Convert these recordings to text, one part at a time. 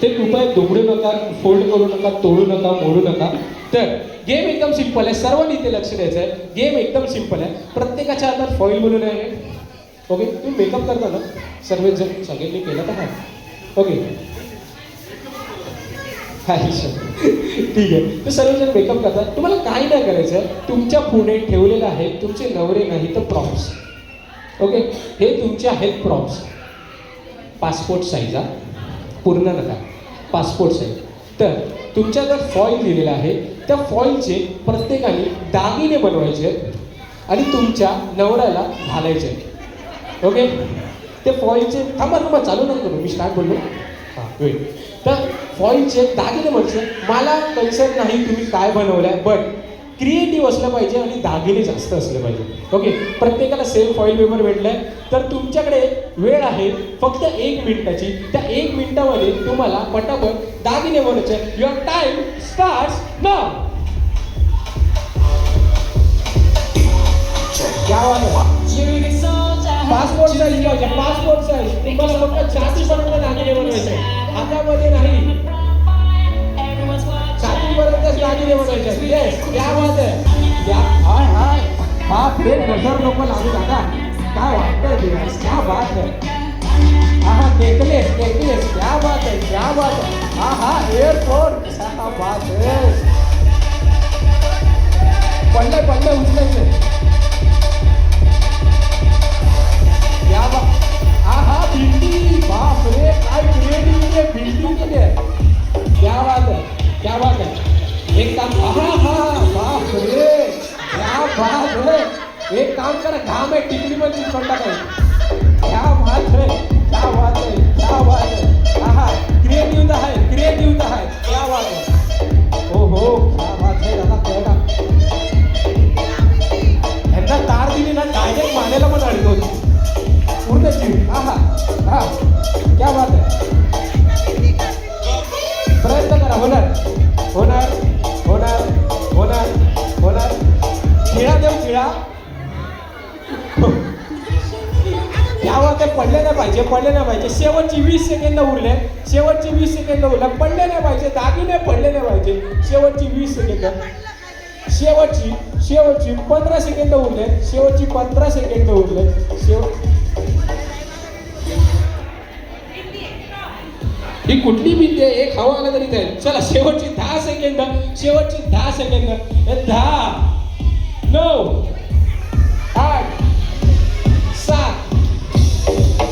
ते कृपया दोघडू नका, फोल्ड करू नका, तोडू नका, मोडू नका. तर गेम एकदम सिंपल आहे, सर्वांनी इथे लक्ष द्यायचं आहे. गेम एकदम सिंपल आहे. प्रत्येकाच्या हातात फॉईल बनवून आहे. ओके, तुम्ही मेकअप करता ना सर्वजण, सगळ्यांनी केलं तर हा. ओके ठीक आहे. तर सर्वजण मेकअप करतात. तुम्हाला काही नाही करायचं आहे. तुमच्या पुढे ठेवलेलं आहे तुमचे नवरे नाही तर प्रॉप्स. ओके, हे तुमचे आहेत प्रॉप्स. पासपोर्ट साईज, पूर्ण नका, पासपोर्ट साईज. तर तुमच्याकडे फॉईल दिलेला आहे, त्या फॉईलचे प्रत्येकाने दागिने बनवायचे आणि तुमच्या नवऱ्याला घालायचे. ओके, ते फॉईलचे थांबा चालू नका करू, मी स्टार्ट बोललो. हां वेळ. तर फॉईलचे दागिने म्हणजे मला कन्सर्न नाही तुम्ही काय बनवलं आहे, बट क्रिएटिव्ह असलं पाहिजे आणि दागिने जास्त असले पाहिजे. ओके, प्रत्येकाला सेम फॉईल पेपर भेटलं आहे. तर तुमच्याकडे वेळ आहे फक्त 1 मिनिटाची. त्या 1 मिनिटामध्ये तुम्हाला पटापट दागिने बनवायचे. Your time starts now. Passport size पाहिजे, पासपोर्ट साईज. तुम्हाला फक्त छातीपर्यंत दागिने बनवायचे, हातामध्ये नाही. छातीपर्यंतच दागिने बनवायचे. येस, क्या बात आहे. हाय हाय, बाप रे, नजर नको लागू दादा. काय वाटतंय तुला? क्या बात है. हा नेकलेस नेकलेस, क्या बात है, क्या बात है. हा एअरपोर्ट, क्या बात है. पडले उचलायचे. क्या बात. हा भिंडी, बाप रे, काय क्रिएटिव्हिटी आहे. भिंडी केली आहे. क्या बात है, क्या बात है. एक काम, बाप रे, क्या बात है. एक काम करा, घाम आहे टिकली पण चिकन टाकायचं. क्या बात है, क्या बात है, क्या बात है. क्रिएटिव्ह आहे, क्रिएटिव्ह आहे. क्या बात है. हो क्या बात है दादा. कळला यांना तार दिली ना, डायरेक्ट मानेला पण अडकतो पूर्ण जीव. हा क्या बात है. प्रयत्न करा, होणार होणार होणार होणार होणार. खिळा देऊ, खिळा. क्या बात आहे. पडले नाही पाहिजे, पडले नाही पाहिजे. शेवटची 20 सेकंद उरले, शेवटची 20 सेकंद उरले. पडले नाही पाहिजे, दागिने पडले नाही पाहिजे. शेवटची 20 सेकंद, शेवटची 15 सेकंद उरले, शेवटची 15 सेकंद उरले. ही कुठली बिंदी आहे, एक हवा आला तरी जाईल. चला शेवटची 10 सेकंद, शेवटची 10 सेकंद. 10, 9, 8, 7,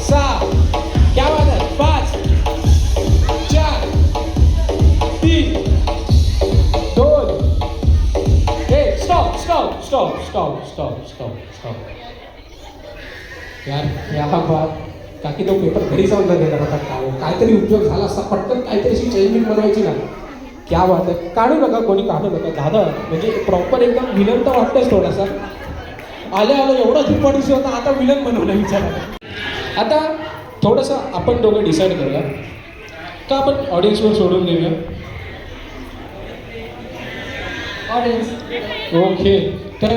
6, क्या बात है. 5, 4, 3, 2, 1. स्टॉप. यार बात. काकी तो पेपर घरी जाऊन देणार होता. काहीतरी उपयोग झाला असता, पटकन काहीतरी अशी चेंजमेंट बनवायची ना. क्या बात आहे. काढू नका, कोणी काढू नका दादा. म्हणजे प्रॉपर एकदम विलन तर वाटतंच थोडासा. आलं एवढा दुप्पट होता, आता विलन बनवला विचारा. आता थोडंसं आपण दोघं डिसाईड करूया का आपण ऑडियन्सवर सोडून देऊया. Audience okay. तर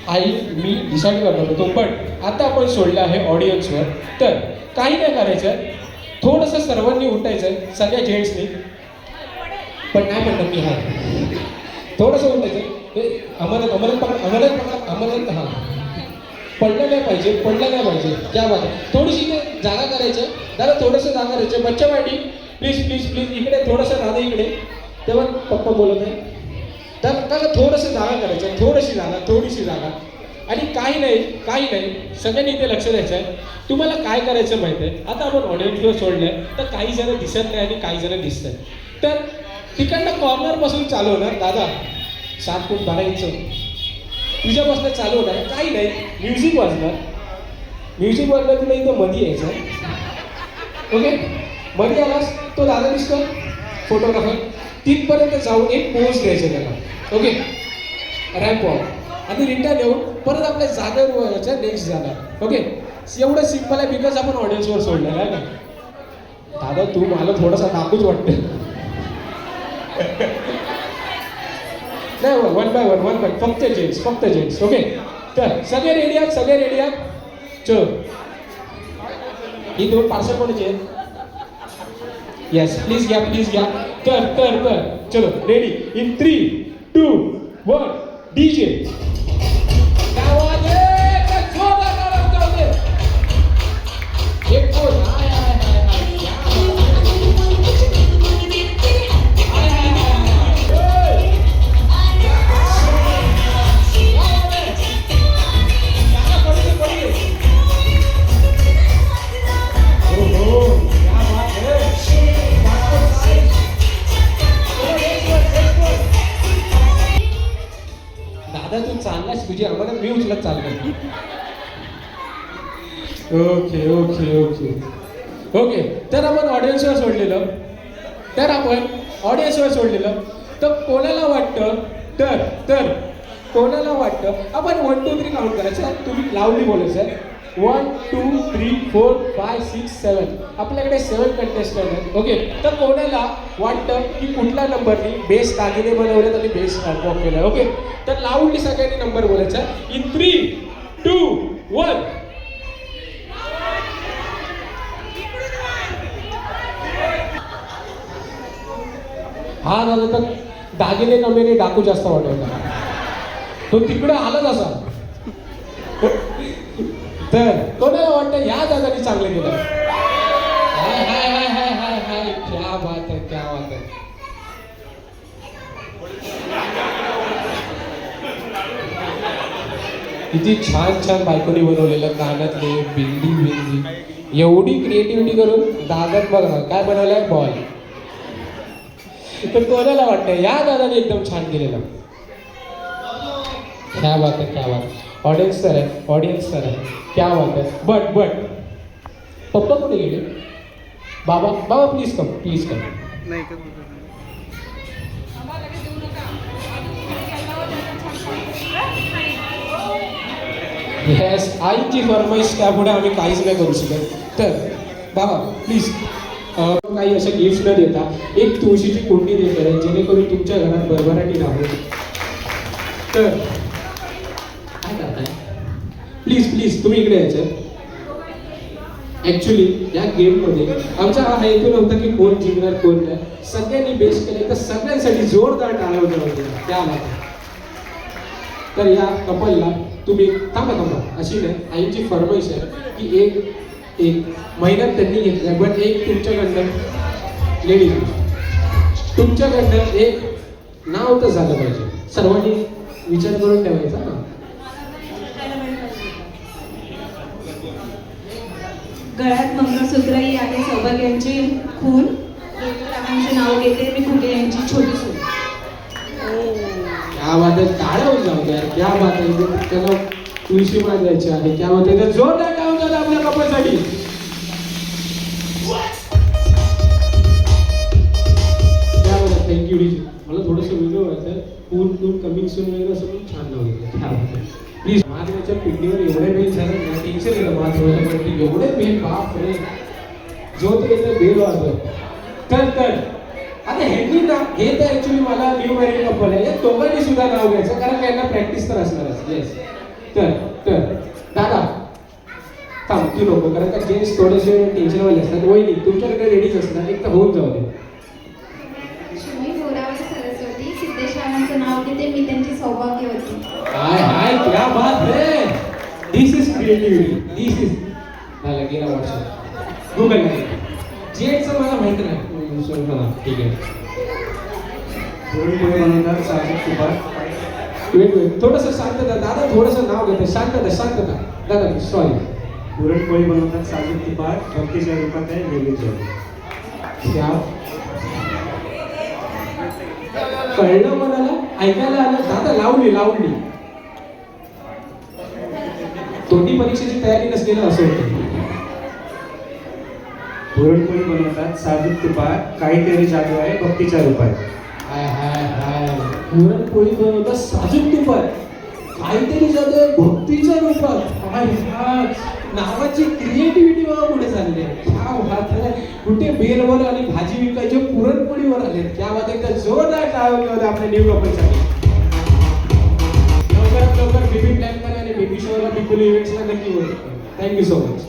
मी डिसाईड करणार होतो, पण आता आपण सोडलं आहे ऑडियन्सवर. तर काही नाही करायचं, थोडंसं सर्वांनी उठायचं आहे, सगळ्या जेंट्सनी. पण नाही म्हणतात मी आहे, थोडंसं उठायचं. अमरत हां. पडलं नाही पाहिजे. क्या बात आहे. थोडीशी ते जागा करायचं दादा, थोडंसं जागा करायचं. बच्चा वाटी प्लीज इकडे थोडंसं दादा, इकडे. तेव्हा पप्पा बोलत आहे दादा, थोडंसं जागा करायचं, थोडीशी जागा. आणि काही नाही सगळ्यांनी इथे लक्ष द्यायचं आहे. तुम्हाला काय करायचं माहिती आहे. आता आपण ऑडियन्सवर सोडलं आहे, तर काही जण दिसत नाही आणि काही जण दिसत आहे. तर तिकडनं कॉर्नरपासून चालू होणार. दादा 7 फूट 12 इंच तुझ्यापासून चालू होणार. काही नाही, म्युझिक वाजलं तुला इथं मध्ये यायचं. ओके, मध्ये आलास तो दादा दिसतो फोटोग्राफर, तिथपर्यंत जाऊन एक पोज द्यायचं त्याला. ओके, रॅम्प वॉक आणि रिटर्न येऊन परत आपल्या जागेवर व्हायचं, नेक्स्ट जागा. ओके, एवढं सिम्पल आहे, बिकॉज आपण ऑडियन्सवर सोडलेलं आहे ना. दादा तू मला थोडासा दाखवूच वाटते. नाही, 1 बाय 1 फक्त जेंट्स. ओके, तर सगळे रेडी आहात. चल, ही 2 पार्सल कोणाचे आहेत. येस प्लीज घ्या तर चलो रेडी इन 3 2 1 डीजे दादा तू चाललास तुझी आम्हाला मी उचलत चाललो. ओके तर आपण ऑडियन्सवर सोडलेलं तर कोणाला वाटतं तर कोणाला वाटतं आपण 1 2 3 काउंट करायचं तुम्ही लावली बोलायचं 1 2 3 4 5 6 7 आपल्याकडे 7 कंटेस्टंट आहेत. ओके तर कोणाला वाटतं की कुठल्या नंबरनी बेस्ट दागिने बनवलेत आणि बेस्ट वॉक केलं. ओके तर लावली सगळ्यांनी नंबर बोलायचा इन 3 2 1 हा दादा तर दागिने कमीने डाकू जास्त वाटवता तो तिकडे आलाच असा. तर कोणाला वाटतं या दादाने चांगलं केलं. हाय क्या बात है. किती छान बायकोनी बनवलेलं कानातले बिंदी एवढी क्रिएटिव्हिटी करून दादात बघा काय बनवलंय बॉल. तर कोणाला वाटतं या दादाने एकदम छान केलेलं. क्या बात है. ऑडियन्स तर आहे क्या बात है. बट पप्पा कुठे गेले. बाबा प्लीज कम येस आईची फरमाईश त्यापुढे आम्ही काहीच नाही करू शकत. तर बाबा प्लीज काही अशा गिफ्ट न देता एक तुळशीची कुंडी देणार आहे जेणेकरून तुमच्या घरात भरभराटी राहू. तर काय करताय प्लीज तुम्ही इकडे यायचं. ऍक्च्युली या गेममध्ये आमचा हा हेतू नव्हता की कोण जिंकणार कोण नाही. सगळ्यांनी बेस्ट केले तर सगळ्यांसाठी जोरदार टाळ्या वाजवा त्या मागे. तर या कपलला तुम्ही थांबा अशी नाही आईची फरमाईश आहे की एक महिन्यात त्यांनी घेतलाय पण एक तुमच्याकडनं लेडीज तुमच्याकडनं एक नाव तर झालं पाहिजे. सर्वांनी विचार करून ठेवायचा ना. गळ्यात मंगळसूत्र ही आहे सौभाग्यांची खून. लहानचे नाव घेते मी फुगे यांची छोटी सून. क्या बात आहे. टाळ्या जाऊ द्या. क्या बात आहे. त्याला तुळशी मागायची आहे. क्या बात आहे. जोरदार टाळून जाऊ आपल्या कपलसाठी. क्या बात आहे. थँक्यू डीजी. मला थोडंसं वेगळं व्हायचं पूर्ण कमिंग सून वगैरे असं पण छान नाव घेतलं. क्या बात आहे. प्लीज महादेवाच्या पिंडीवर एवढे बेल झालं ना टेन्शन येतं महादेवाला पण एवढे बेल बाप रे जो तो येतं बेल वाजत. तर आता ह्यांनी ना हे तर ऍक्च्युली मला न्यू मॅरिड कपल आहे. या दोघांनी सुद्धा नाव घ्यायचं कारण त्यांना प्रॅक्टिस तर असणारच. येस तर दादा थांब तू नको कारण का जेंट्स थोडेसे टेन्शनवाले असतात. वहिनी तुमच्याकडे रेडीच असतात एक तर होऊन जाऊ दे. सरस्वती सिद्धेश्वरांचं नाव घेते मी त्यांची सौभाग्यवती. हाय क्या बात है. दिस इज क्रिएटिव्हिटी. दिस इज झालं गेला व्हॉट्सअप गुगल जेंट्सचं मला माहिती नाही. ठीक आहे वेट थोडंसं शांतता दादा थोडंसं नाव घेते. शांतता दादा सॉरी. पुरणपोळी बनवतात साजूक तुपात भक्तीच्या रूपात आहे नैवेद्य. कळलं मनाला ऐकायला आलं. दादा लावली तोंडी परीक्षेची तयारी नसलेलं असं होतं. पुरणपोळी बनवतात साजूक तुपात काहीतरी जादू आहे भक्तीच्या रूपात. हाय पुरणपोळी बनवतात साजूक तुपात काहीतरी जादू आहे भक्तीच्या रूपात. हाय नावाची क्रिएटिव्हिटी बाबा पुढे चालली आहे. क्या बात है. कुठे बेलवर आणि भाजी विकायचे पुरणपोळीवर आले. क्या बात आहे. जोरदार टाळ्या आपल्या न्यू कपलसाठी. लवकर बेबी प्लॅन करा आणि बेबी शोला बिलकुल इव्हेंट्सला नक्की होईल. Thank you so much.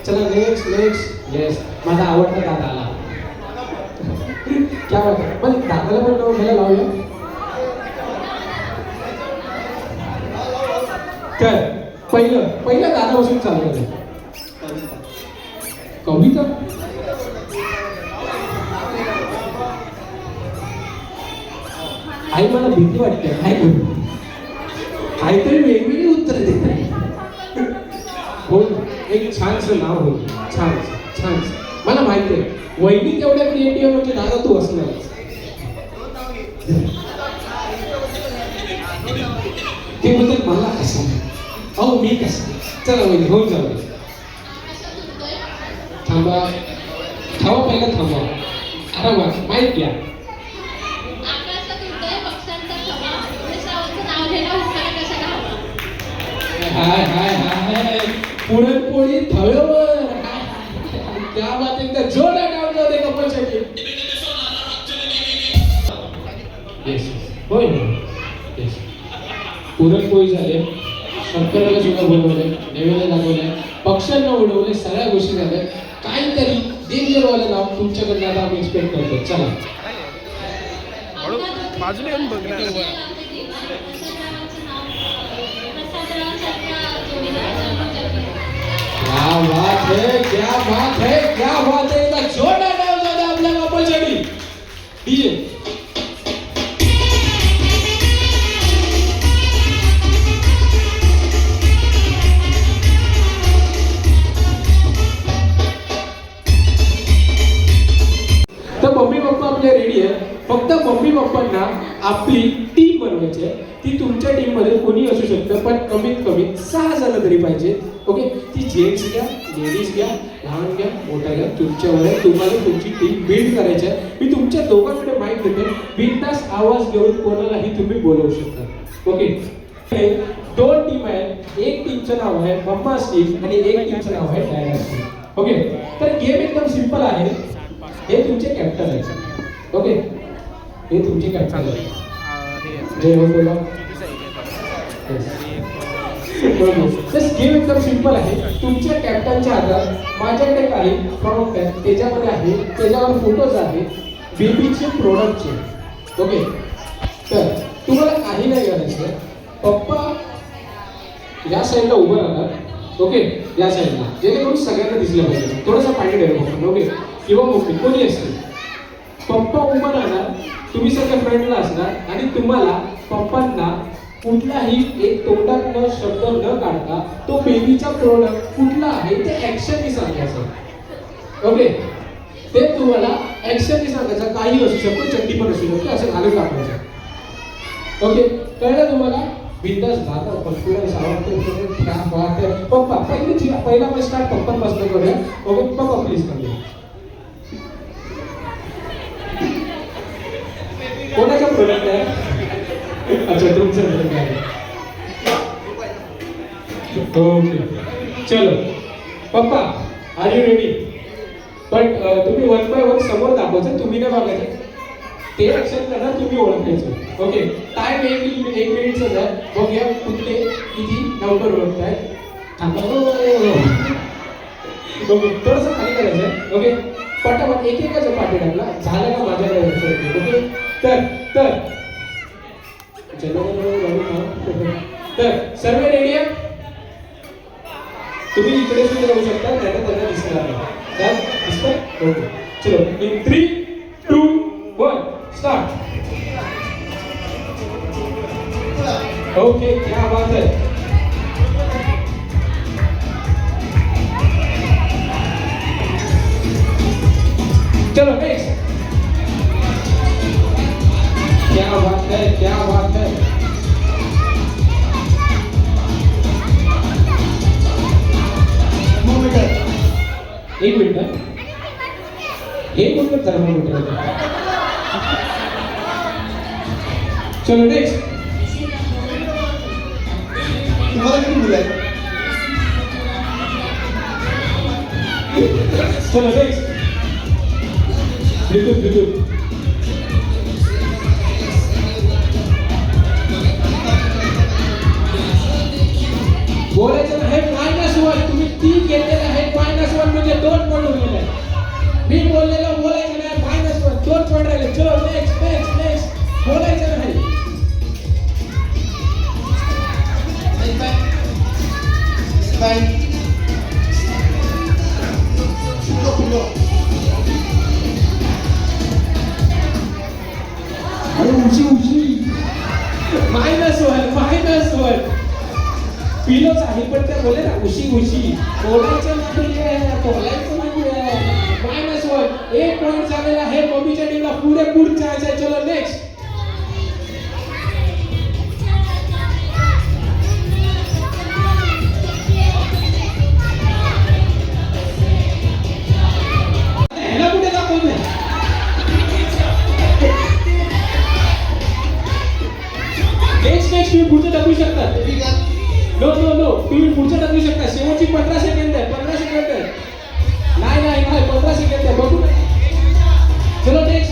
चला नेक्स्ट येस माझा आवडता दादा आला. क्या बात आहे. पण दादाला पण नाव घ्यायला लावूया. तर पहिलं दादापासून चालू आहे. कविता आई मला भीती वाटते. काय करू काहीतरी वेगवेगळी उत्तर देत हो. एक छानसं नाव होईल. छान मला माहिती आहे वहिनी तेवढ्या क्रिएटिव्ह म्हणजे दादा तू असणार. ते म्हणतात मला कसं अहो मी कसं. चला वहिनी होऊन जाऊ. थांबा पहिला थांबा. आरामात माहित घ्या. हाय पुरणपोळी थव्यावर. क्या बात. एकदा जोरदार डाऊन जाऊ दे कपलसाठी. होय येस. पुरणपोळी झाले, शंकराला सुद्धा बोलवले, नैवेद्य दाखवले, पक्ष्यांना उडवले, सगळ्या गोष्टी झाल्या. काहीतरी डेंजरवालं नाव तुमच्याकडनं आता आम्ही एक्सपेक्ट करतो. चला बाजूला येऊन बघ ना. क्या बात है. एकदा जोरदार डाऊन जाऊ दे आपल्या कपलसाठी. डीजे तर मम्मी पप्पा आपले रेडी आहे. फक्त मम्मी पप्पांना आपली टीम बनवायची आहे. ती तुमच्या टीम मध्ये कोणी असू शकतं, पण कमीत कमी 6 जण तरी पाहिजे. ओके. ती जेंट्स घ्या, लेडीज घ्या, लहान घ्या, मोठ्या घ्या, तुमच्यावर आहे. तुम्हाला तुमची टीम बिल्ड करायची आहे. मी तुमच्या दोघांकडे माईक देते. बिनधास्त आवाज घेऊन कोणालाही तुम्ही बोलवू शकता. ओके. 2 टीम आहेत. एक टीमचं नाव आहे मम्मास टीम आणि एक टीमचं नाव आहे डॅडास टीम. ओके. तर गेम एकदम सिंपल आहे. हे तुमचे कॅप्टन आहेत. ओके. हे तुमचे कॅप्टन आहेत. जय हो बोला. गेम एकदम सिंपल आहे. तुमच्या कॅप्टनच्या हातात माझ्याकडे काही प्रॉडक्ट आहेत. त्याच्यामध्ये आहे, त्याच्यावर फोटोज आहेत बेबीचे प्रोडक्टचे. ओके. तर तुम्हाला काही नाही करायचं. पप्पा या साईडला उभं राहणार. ओके. या साईडला जेणेकरून सगळ्यांना दिसलं पाहिजे. थोडंसं पाणी डेव्हलप. ओके. किंवा मम्मी कोणी असेल. पप्पा उभं राहणार, तुम्ही सगळ्या फ्रेंडला असणार आणि तुम्हाला पप्पांना कुठलाही एक तोंडात न शब्द न काढता तो बेबीचा प्रोडक्ट कुठला आहे ते ऍक्शननी सांगायचं. ओके. ते तुम्हाला ऍक्शननी सांगायचं. काही असू शकतो, चड्डी पण असू शकतो, असं घालून टाकायचं. ओके. कळलं तुम्हाला. बिंदास दादा कॉन्फिडन्स आवडतो. क्या बात आहे. पप्पा पहिला मी स्टार्ट पप्पांपासून करूया. ओके. पप्पा प्लीज करूया. कोणाचा प्रोडक्ट आहे. अच्छा तुमचं प्रोडक्ट आहे. ओके. चलो पप्पा आर यू रेडी. पण तुम्ही 1 बाय 1 समोर दाखवायचं. तुम्ही नाही बघायचं. ते ऍक्शन करणार, तुम्ही ओळखायचं. ओके. टाइम 1 मिनिटचा आहे. बघूया कुठले किती नंबर ओळखताय. ओके. थोडंसं खाली करायचं आहे. ओके. पटापट एकेकाचं पाठी टाकला. झालं का माझ्याकडे. ओके. तर सर्व रेडी आहे. तुम्ही इकडे सुद्धा राहू शकता. त्यांना दिसणार नाही. दिसतंय. ओके. चलो इन 3, 2, 1 स्टार्ट. ओके. क्या बात है. चलो नेक्स्ट. क्या बात है. क्या बात है. एक मिनिट. हे कुठलं थर्मोमीटर आहे. चलो नेक्स्ट. तुम्हाला किती मुलं आहेत. चलो नेक्स्ट. ब्लूटूथ. बोलायचं नाही. -1. तुम्ही 3 घेतलेलं आहे. -1 म्हणजे 2 पॉईंट उरलेले आहे. मी बोललेलं बोलायचं नाही. -1 2 पॉईंट राहिले. चलो बोले ना उशी बोलायचं नाहीये -1 एक पॉइंट झालेला आहे बॉबीच्या टीमला पुढे जायचं आहे. चलो नेक्स्ट. ह्याला कुठे दाखवत नाही. नेक्स्ट तुम्ही पुढचं टाकू शकता. नो तुम्ही पुढचं टाकू शकता. शेवटची 15 सेकंद आहे. 15 सेकंद आहे. नाही 15 सेकंद आहे. बघू. चलो नेक्स्ट.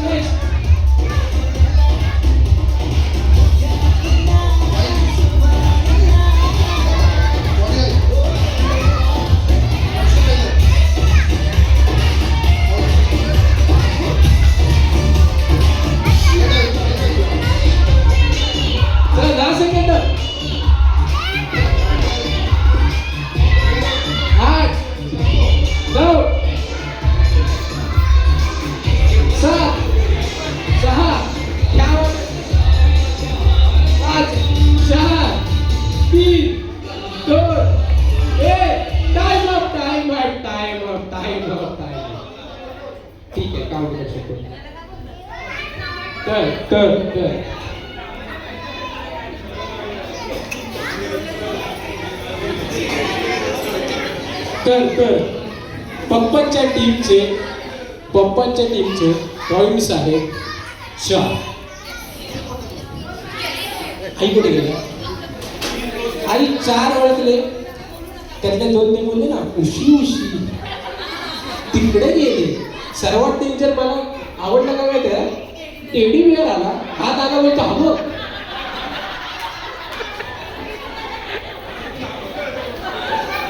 चला 10 सेकंद. 8 9 7 6 5 4 3 2 1 time up. ठीक आहे काउंट करू शकतो. तर पप्पांच्या टीमचे पॉइंट्स आहेत 4. आई कुठे गेला? आई 4 ओळखले. त्यातले 2 ते बोलले ना उशी तिकडे गेले. सर्वात डेंजर मला आवडलं काय माहिती आहे? टेडी बिअर आला. हात आला बोलतो हवं.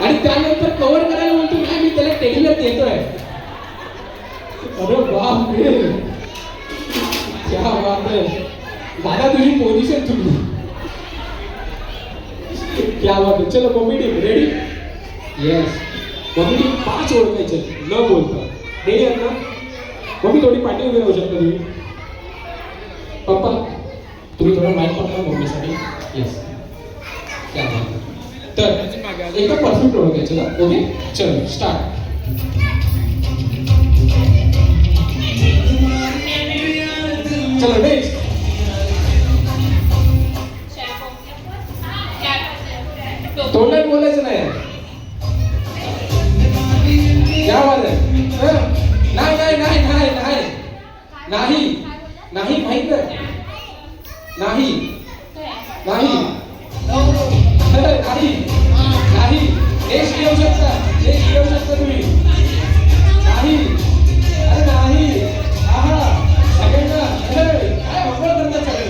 आणि त्यानंतर कव्हर करायला म्हणतो नाही मी त्याला टेडीबिअर देतोय. अरे बाप रे क्या बात है. दादा तुझी पोझिशन चुकली. क्या बात है. चलो mummy team ready. Yes mummy team 5 ओळखायचे न बोलता. रेडी आहेत ना? मम्मी थोडी पाठी उभी राहू शकता तुम्ही. पप्पा तुम्ही थोडा माइक पकडा मम्मीसाठी. येस क्या बात है. तर एकदम परफेक्ट ओळखायचं ना. ओके चलो स्टार्ट. चलो नेक्स्ट. तोंडात बोलायचं नाही. क्या बात है. नाही माहित नाही. नेक्स्ट येऊ शकता तुम्ही. नाही अरे नाही. सगळ्यांना काय बरोबर करतात सगळे.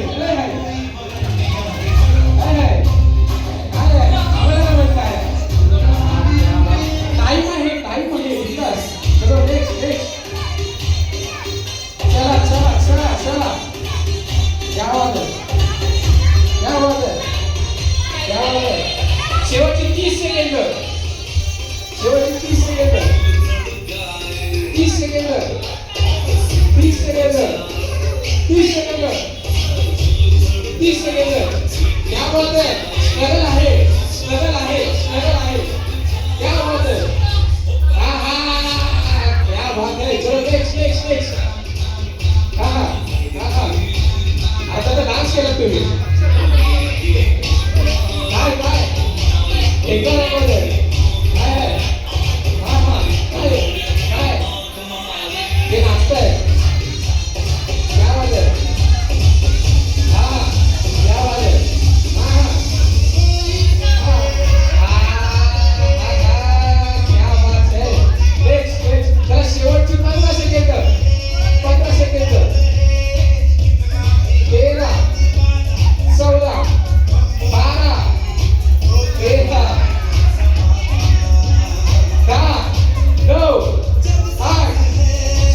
टाइम आहे विकास. चलो नेक्स्ट. चला क्या बात है. शेवटची 30 सेकंद. 30 सेकंद. क्या बात है. स्ट्रगल आहे. क्या बात है. क्या बात है. चलो नेक्स्ट. आता तर डान्स केला तुम्ही. काय एकदम ते नाचतंय. क्या बात है. क्या बात है. क्या बात है. नेक्स्ट. चला शेवटची 15 सेकंद. 13 14 12 13 10 9 8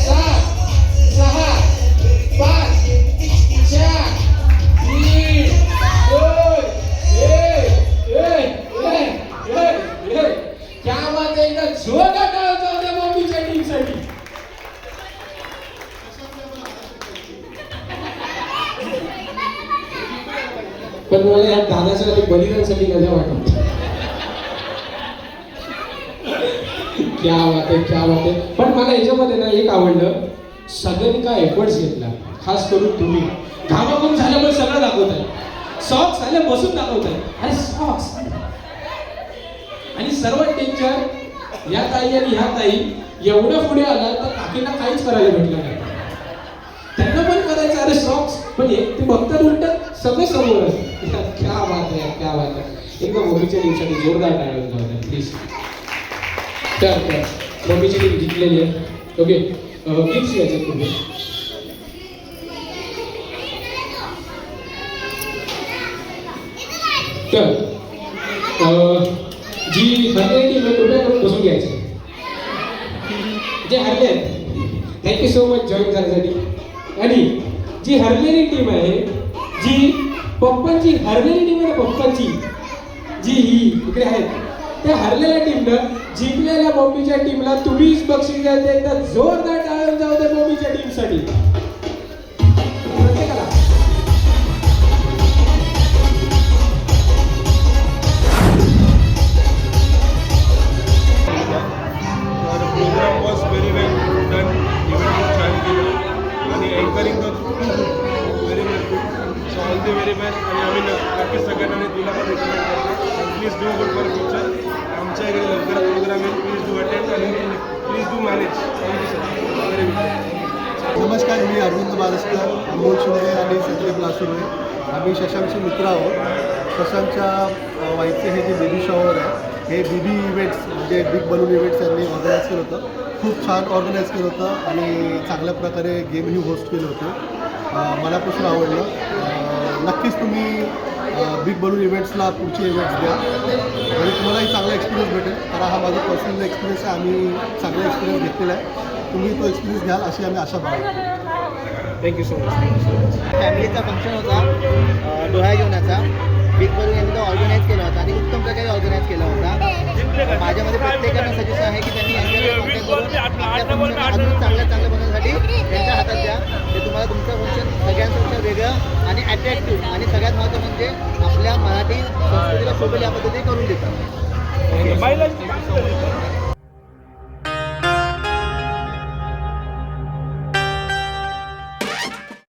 7 6 5 4 3 2 1. क्या बात है. एकदा जोरदार टाळ्या जाऊ द्या मम्मीच्या टीमसाठी. पण मला या दादासाठी बलिदानासाठी मजा वाटत. क्या बात आहे, क्या बात आहे. पण मला याच्यामध्ये ना एक आवडलं, सगळ्यांनी काय एफर्ट्स घेतला, खास करून तुम्ही घामाघूम झाल्यामुळे सगळं दाखवताय, सॉक्स आले बसून दाखवताय, अरे सॉक्स. आणि सर्वात डेंजर या ताई आणि ह्या ताई एवढं पुढे आला तर काकींना काहीच करायला भेटलं नाही. त्यांना पण करायचं अरे सॉक्स, पण एक ते बघतात उलट सगळं समोर असतं. क्या बात आहे, क्या बात आहे. एकदम मम्मीच्या टीमसाठी जोरदार टाळ्या वाजवा प्लीज. तर मम्मीची टीम जिंकलेली आहे. ओके, गिफ्ट्स घ्यायचे तुम्ही. तर जी हरलेली टीम आहे कृपया करून बसून घ्यायचं. जे हरले आहेत थँक्यू सो मच जॉईन करण्यासाठी. आणि जी हरलेली टीम आहे, जी पप्पांची हरलेली टीम आहे ना, पप्पांची जी ही इकडे आहेत, त्या हरलेल्या टीमनं जिंकलेल्या मम्मीच्या टीमला तुम्हीच बक्षीस द्यायचं. एकदा जोरदार टाळ्या जाऊ द्या मम्मीच्या टीमसाठी. प्रत्येकाला तर program was very well done. Event खूप छान केलं आणि anchoring very well good. So all the very best. आणि आम्ही नक्कीच सगळ्यांना तुला पण रिकमेंड करतो. Please do good for future. आमच्या इकडे लवकरच प्रोग्राम येईल. प्लीज डू अटेंड आणि please do manage. Thank you sir, very good. नमस्कार, मी अरविंद बारस्कर, अमोल शिंदे आणि संदीप लासुरे. आम्ही शशांकचे मित्र आहोत. शशांकच्या वाईफचे हे जे बेबी शॉवर आहे, हे बीबी इव्हेंट्स म्हणजे बिग बलून इव्हेंट्स यांनी ऑर्गनाईज केलं होतं. खूप छान ऑर्गनाईज केलं होतं आणि चांगल्या प्रकारे गेमही होस्ट केले होते. मनापासून आवडलं. नक्कीच तुम्ही बिग बलून इव्हेंट्सला पुढचे इव्हेंट्स द्या आणि तुम्हालाही चांगला एक्सपिरियन्स भेटेल. कारण हा माझा पर्सनल एक्सपिरियन्स आहे. आम्ही चांगला एक्सपिरियन्स घेतलेला आहे. तुम्ही तो एक्सपिरियन्स घ्याल अशी आम्ही आशा बाळगतो. Thank you so much. फॅमिलीचा फंक्शन होता डोळा जेवणाचा. बिग बलून यांनी तो ऑर्गनाईज केला होता आणि उत्तम प्रकारे ऑर्गनाईज केला होता. माझ्यामध्ये प्रत्येकानं सजेशन आहे की त्यांनी यांच्याकडे कॉन्टॅक्ट करून आपल्या फंक्शन अजून चांगलं बनवण्यासाठी त्यांच्या हातात द्या. ते तुम्हाला तुमचं फंक्शन सगळ्यांपेक्षा वेगळं आणि अट्रॅक्टिव्ह आणि सगळ्यात महत्त्वाचं म्हणजे आपल्या मराठी संस्कृतीला शोभेल या पद्धतीने करून देतात.